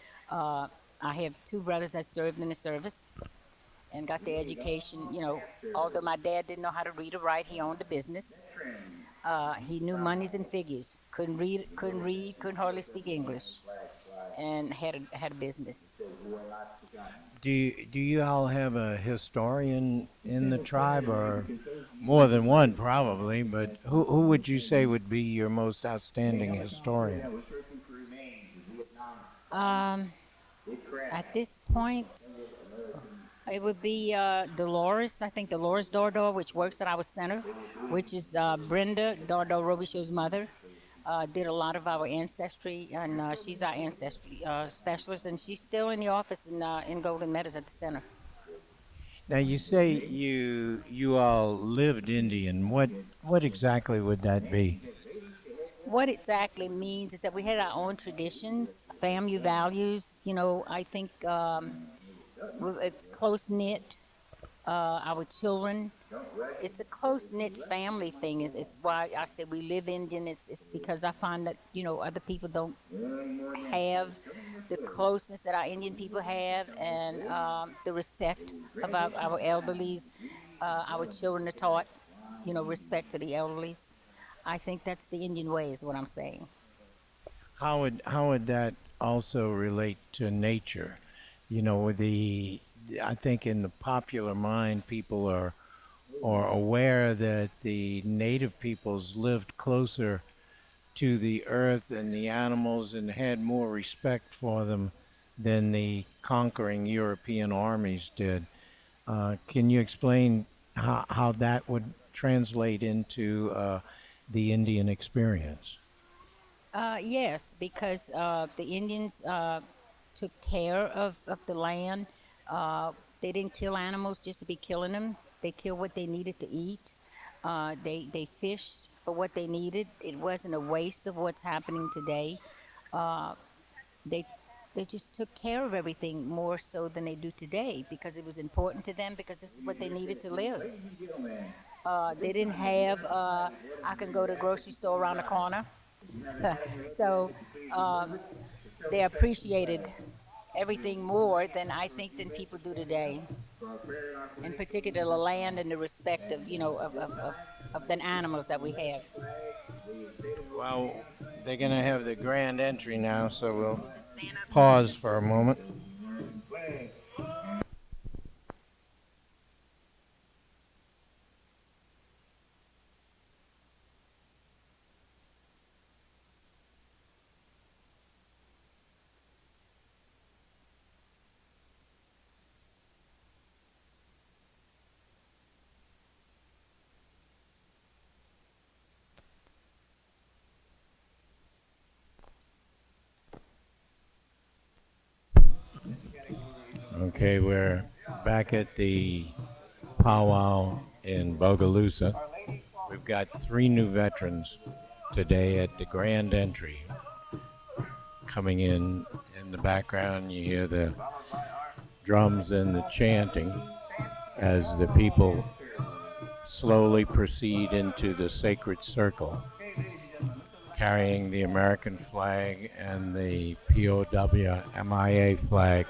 Speaker 7: I have two brothers that served in the service and got their education. Although my dad didn't know how to read or write, he owned a business. He knew monies and figures. Couldn't hardly speak English, and had a business.
Speaker 2: Do you all have a historian in the tribe, or more than one probably? But who would you say would be your most outstanding historian?
Speaker 7: Um, at this point, it would be Dolores. I think Dolores Dardar, which works at our center, which is Brenda Dardar Robichaud's mother. Did a lot of our ancestry, and she's our ancestry specialist, and she's still in the office in Golden Meadows at the center.
Speaker 2: Now you say you all lived Indian. What exactly would that be?
Speaker 7: What exactly means is that we had our own traditions, family values. I think it's close knit. Our children. It's a close knit family thing. Is why I said we live Indian. It's because I find that other people don't have the closeness that our Indian people have, and the respect of our elderlies. Our children are taught, respect for the elderlies. I think that's the Indian way, is what I'm saying.
Speaker 2: How would that also relate to nature? I think in the popular mind, people are aware that the native peoples lived closer to the earth and the animals and had more respect for them than the conquering European armies did. Can you explain how that would translate into the Indian experience?
Speaker 7: Yes, because the Indians took care of the land. Uh, they didn't kill animals just to be killing them. They killed what they needed to eat. They fished for what they needed. It wasn't a waste of what's happening today. Uh, they they just took care of everything more so than they do today because it was important to them because this is what they needed to live. They didn't have, I can go to the grocery store around the corner. So um, they appreciated everything more than I think than people do today. In particular, the land and the respect of, of the animals that we have.
Speaker 2: Well, they're going to have the grand entry now, so we'll pause for a moment. Okay, we're back at the powwow in Bogalusa. We've got 3 new veterans today at the grand entry. Coming in the background, you hear the drums and the chanting as the people slowly proceed into the sacred circle, carrying the American flag and the POW MIA flag,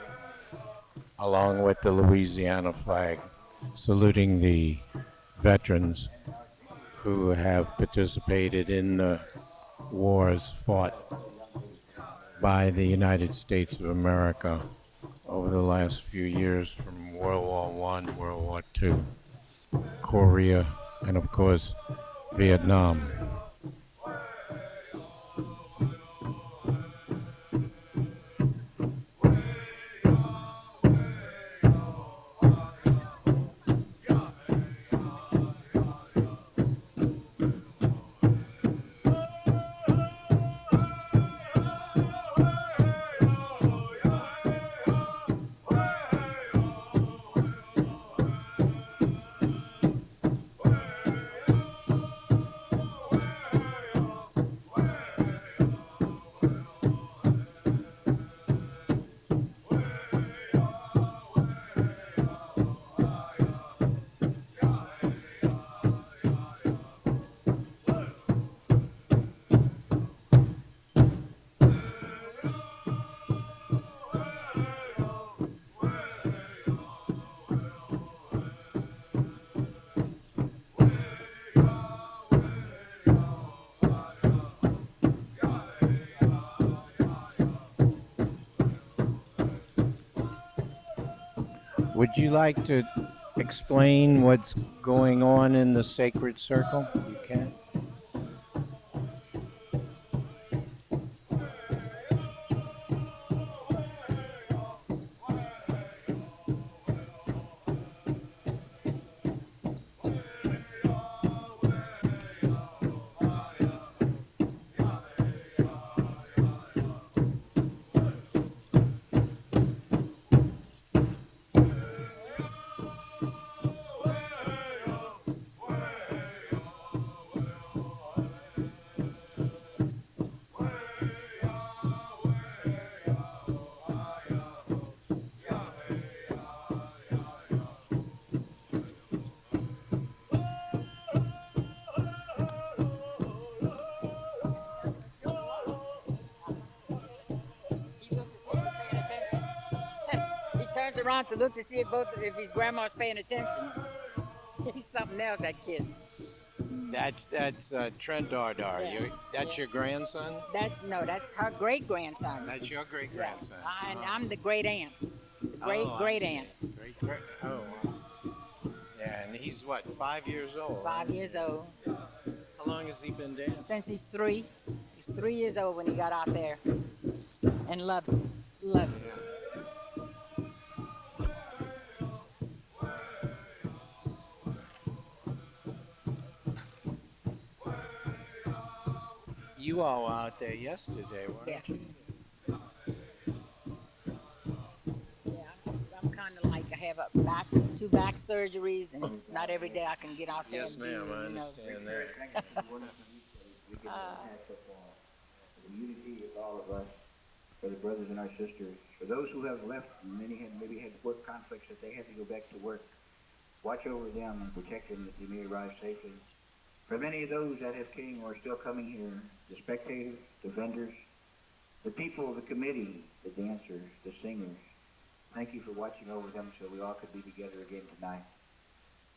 Speaker 2: along with the Louisiana flag, saluting the veterans who have participated in the wars fought by the United States of America over the last few years, from World War I, World War II, Korea, and of course, Vietnam. Would you like to explain what's going on in the sacred circle? You can.
Speaker 7: He turns around to look to see if his grandma's paying attention. He's something else, that kid.
Speaker 2: That's Trent Dardar.
Speaker 7: Yeah.
Speaker 2: That's your grandson?
Speaker 7: That's her great grandson.
Speaker 2: That's your great grandson.
Speaker 7: And I'm the great aunt. The great aunt.
Speaker 2: Great. Oh, wow. Yeah, and he's what, 5 years old?
Speaker 7: 5 years old.
Speaker 2: How long has he been dancing?
Speaker 7: Since he's 3. He's 3 years old when he got out there. And loves it. Loves it.
Speaker 2: You all were out there yesterday, weren't
Speaker 7: Yeah.
Speaker 2: you?
Speaker 7: Yeah, I'm kind of like, I have two back surgeries, and it's not every day I can get out there.
Speaker 2: Yes,
Speaker 7: and
Speaker 2: ma'am, I
Speaker 7: do,
Speaker 2: understand that.
Speaker 8: The unity with all of us, for the brothers and our sisters, for those who have left, many had maybe had work conflicts that they had to go back to work. watch over them and protect them that they may arrive safely. For many of those that have came or are still coming here, the spectators, the vendors, the people of the committee, the dancers, the singers, thank you for watching over them so we all could be together again tonight.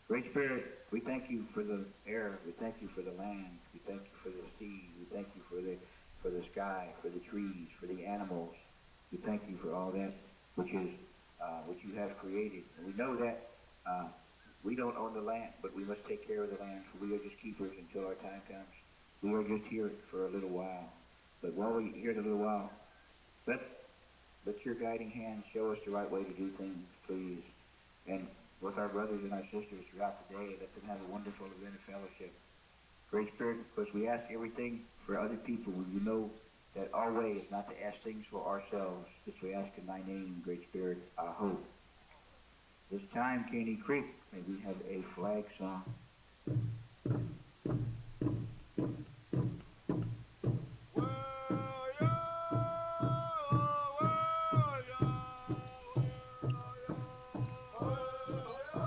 Speaker 8: Great Spirit, we thank you for the air, we thank you for the land, we thank you for the sea, we thank you for the sky, for the trees, for the animals. We thank you for all that which is which you have created. And we know that we don't own the land, but we must take care of the land, for we are just keepers until our time comes. We are just here for a little while. But while we're here in a little while, let your guiding hand show us the right way to do things, please. And with our brothers and our sisters throughout the day, let them have a wonderful event of fellowship. Great Spirit, because we ask everything for other people, you know that our way is not to ask things for ourselves. This we ask in thy name, Great Spirit, our hope. This time, Caney Creek, may we have a flag song.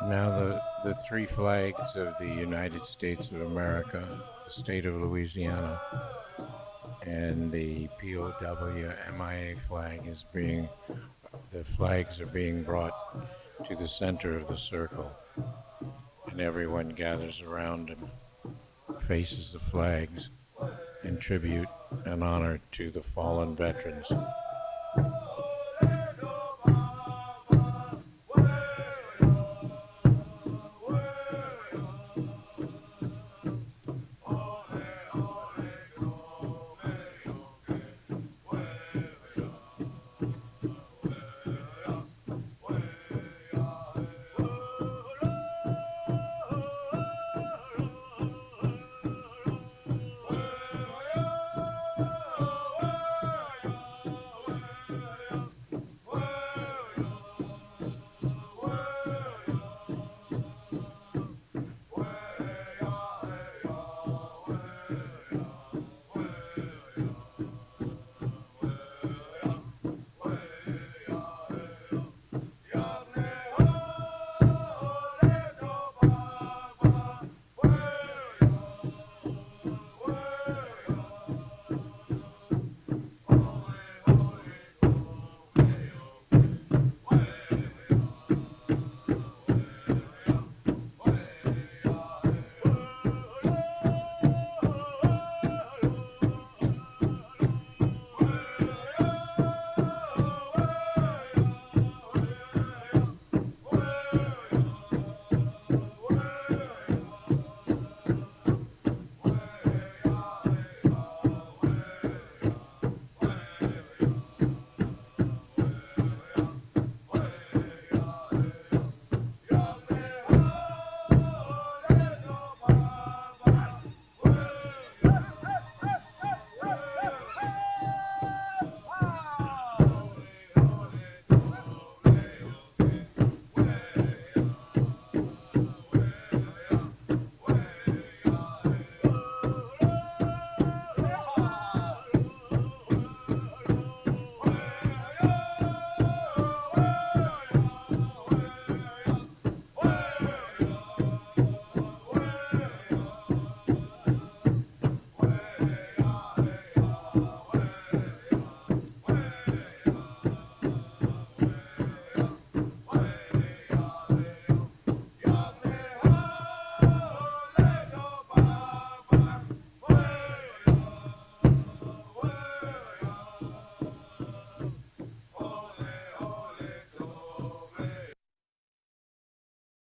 Speaker 2: Now the three flags of the United States of America, the state of Louisiana, and the POW MIA flag the flags are being brought to the center of the circle, and everyone gathers around and faces the flags in tribute and honor to the fallen veterans.